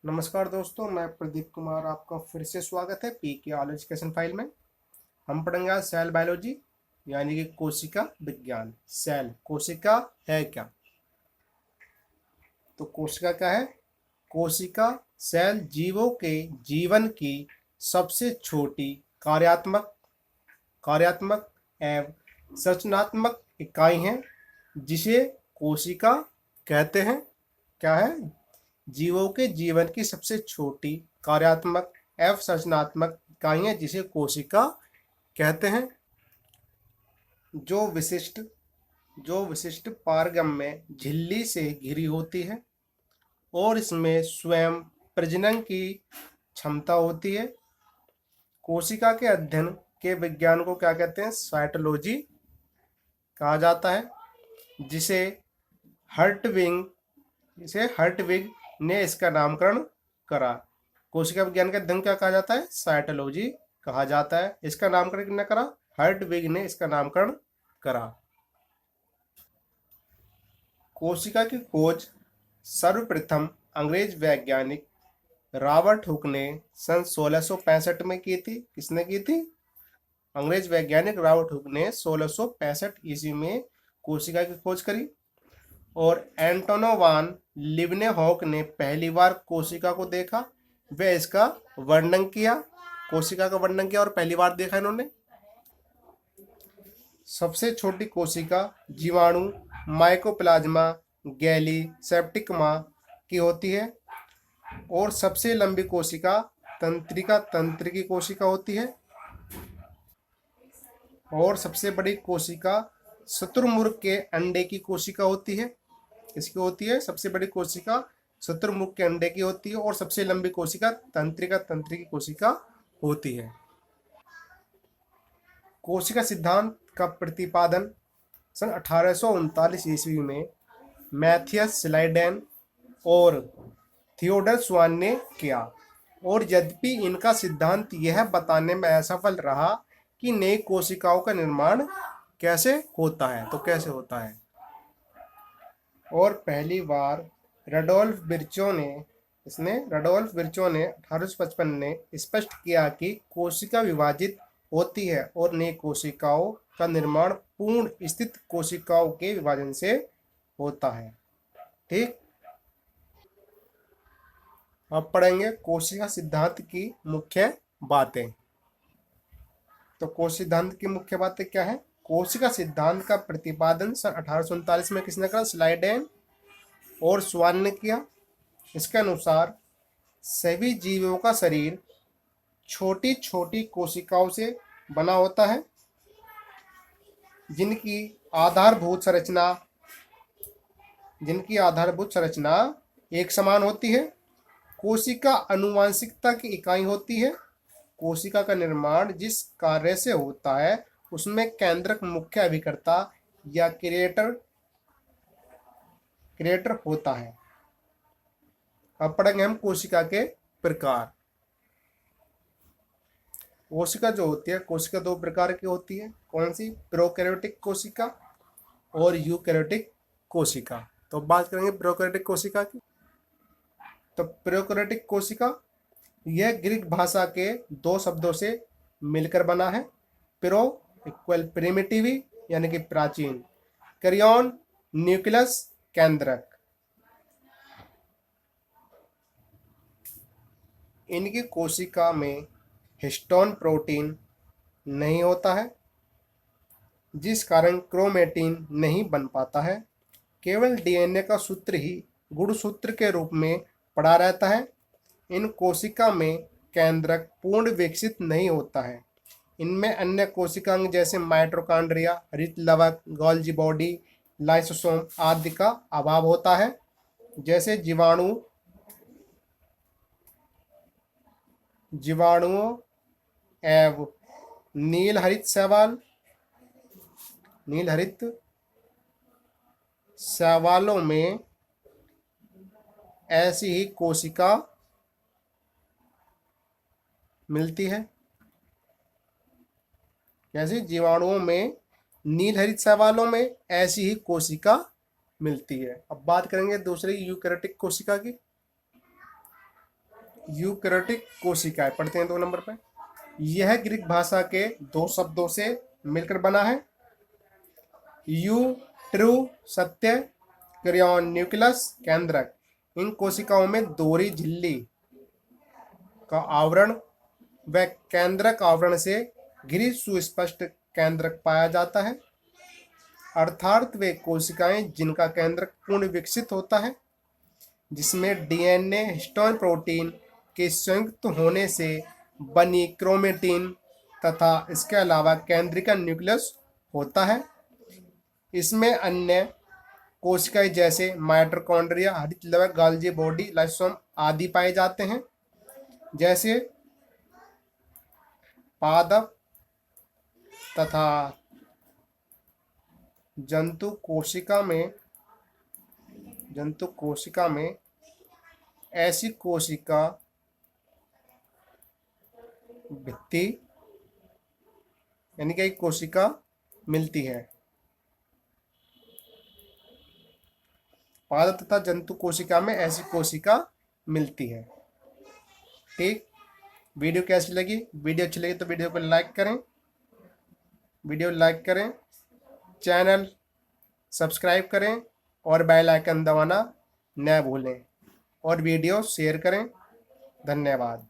नमस्कार दोस्तों, मैं प्रदीप कुमार। आपका फिर से स्वागत है पी के ऑल एजुकेशन फाइल में। हम पढ़ेंगे आज सेल बायोलॉजी यानी कि कोशिका विज्ञान। सेल कोशिका है क्या? तो कोशिका क्या है? कोशिका सेल जीवों के जीवन की सबसे छोटी कार्यात्मक कार्यात्मक एवं संरचनात्मक इकाई है, जिसे कोशिका कहते हैं। क्या है? जीवों के जीवन की सबसे छोटी कार्यात्मक एवं संरचनात्मक इकाई है, जिसे कोशिका कहते हैं। जो विशिष्ट जो विशिष्ट पारगम्य झिल्ली से घिरी होती है और इसमें स्वयं प्रजनन की क्षमता होती है। कोशिका के अध्ययन के विज्ञान को क्या कहते हैं? साइटोलॉजी कहा जाता है, जिसे हर्टविग हर्टविग ने इसका नामकरण करा। कोशिका विज्ञान का अध्ययन क्या कहा जाता है? साइटोलॉजी कहा जाता है। इसका नामकरण किसने करा? हर्टविग ने इसका नामकरण करा। कोशिका की खोज सर्वप्रथम अंग्रेज वैज्ञानिक रॉबर्ट हुक ने सन 1665 में की थी। किसने की थी? अंग्रेज वैज्ञानिक रॉबर्ट हुक ने 1665 ईस्वी में कोशिका की खोज करी। और एंटोनो वान लिवनेहॉक ने पहली बार कोशिका को देखा, वे इसका वर्णन किया। कोशिका का वर्णन किया और पहली बार देखा इन्होंने। सबसे छोटी कोशिका जीवाणु माइकोप्लाज्मा गैली सेप्टिकमा की होती है और सबसे लंबी कोशिका तंत्रिका तंत्र की कोशिका होती है। और सबसे बड़ी कोशिका शुतुरमुर्ग के अंडे की कोशिका होती है। इसकी होती है सबसे बड़ी कोशिका शुतुरमुर्ग के अंडे की होती है और सबसे लंबी कोशिका तंत्रिका तंत्र की कोशिका होती है। कोशिका सिद्धांत का प्रतिपादन सन 1839 ईस्वी में मैथियस स्लाइडेन और थियोडर स्वान ने किया। और यद्यपि इनका सिद्धांत यह बताने में असफल रहा कि नई कोशिकाओं का निर्माण कैसे होता है। तो कैसे होता है? और पहली बार रडोल्फ विर्चो ने 1855 ने स्पष्ट किया कि कोशिका विभाजित होती है और नई कोशिकाओं का निर्माण पूर्ण स्थित कोशिकाओं के विभाजन से होता है। ठीक, अब पढ़ेंगे कोशिका सिद्धांत की मुख्य बातें। तो कोशिका सिद्धांत की मुख्य बातें क्या है? कोशिका सिद्धांत का प्रतिपादन सन 1839 में किसने करा? स्लाइडेन और स्वान ने किया। इसके अनुसार सभी जीवों का शरीर छोटी छोटी कोशिकाओं से बना होता है, जिनकी आधारभूत संरचना एक समान होती है। कोशिका आनुवंशिकता की इकाई होती है। कोशिका का निर्माण जिस कार्य से होता है उसमें केंद्रक मुख्य अभिकर्ता या क्रिएटर होता है। अब पढ़ेंगे हम कोशिका के प्रकार। कोशिका जो होती है, कोशिका दो प्रकार की होती है। कौन सी? प्रोकैरियोटिक कोशिका और यूकैरियोटिक कोशिका। तो बात करेंगे प्रोकैरियोटिक कोशिका की। तो प्रोकैरियोटिक कोशिका यह ग्रीक भाषा के दो शब्दों से मिलकर बना है। प्रो इक्वल प्रिमिटिवी यानी कि प्राचीन, कैरियन न्यूक्लियस केंद्रक। इनकी कोशिका में हिस्टोन प्रोटीन नहीं होता है, जिस कारण क्रोमेटिन नहीं बन पाता है। केवल डीएनए का सूत्र ही गुणसूत्र के रूप में पड़ा रहता है। इन कोशिका में केंद्रक पूर्ण विकसित नहीं होता है। इनमें अन्य कोशिकांग जैसे माइटोकॉन्ड्रिया, हरित लवक, गोल्जी बॉडी, लाइसोसोम आदि का अभाव होता है। जैसे जीवाणुओं एवं नील हरित शैवालों में ऐसी ही कोशिका मिलती है। जैसे जीवाणुओं में नील हरित शैवालों में ऐसी ही कोशिका मिलती है। अब बात करेंगे दूसरी यूकैरियोटिक कोशिका की। यूकैरियोटिक कोशिकाएं पढ़ते हैं 2 नंबर पे। यह ग्रीक भाषा के 2 शब्दों से मिलकर बना है। यू ट्रू सत्य, क्रियॉन न्यूक्लियस केंद्रक। इन कोशिकाओं में दोहरी झिल्ली का आवरण व केंद्रक आवरण से घिरी सुस्पष्ट केंद्रक पाया जाता है, अर्थात वे कोशिकाएं जिनका केंद्रक पूर्ण विकसित होता है, जिसमें डीएनए हिस्टोन प्रोटीन के संयुक्त होने से बनी क्रोमेटिन तथा इसके अलावा केंद्रिका न्यूक्लियस होता है। इसमें अन्य कोशिकाएं जैसे माइटोकॉन्ड्रिया, हरित लवक, गोल्गी बॉडी, लाइसोसोम आदि पाए जाते हैं। जैसे पादप तथा जंतु कोशिका में ऐसी कोशिका भित्ति यानी कि एक कोशिका मिलती है। पादप तथा जंतु कोशिका में ऐसी कोशिका मिलती है। ठीक, वीडियो कैसी लगी? वीडियो अच्छी लगी तो वीडियो को लाइक करें, चैनल सब्सक्राइब करें और बेल आइकन दबाना न भूलें और वीडियो शेयर करें। धन्यवाद।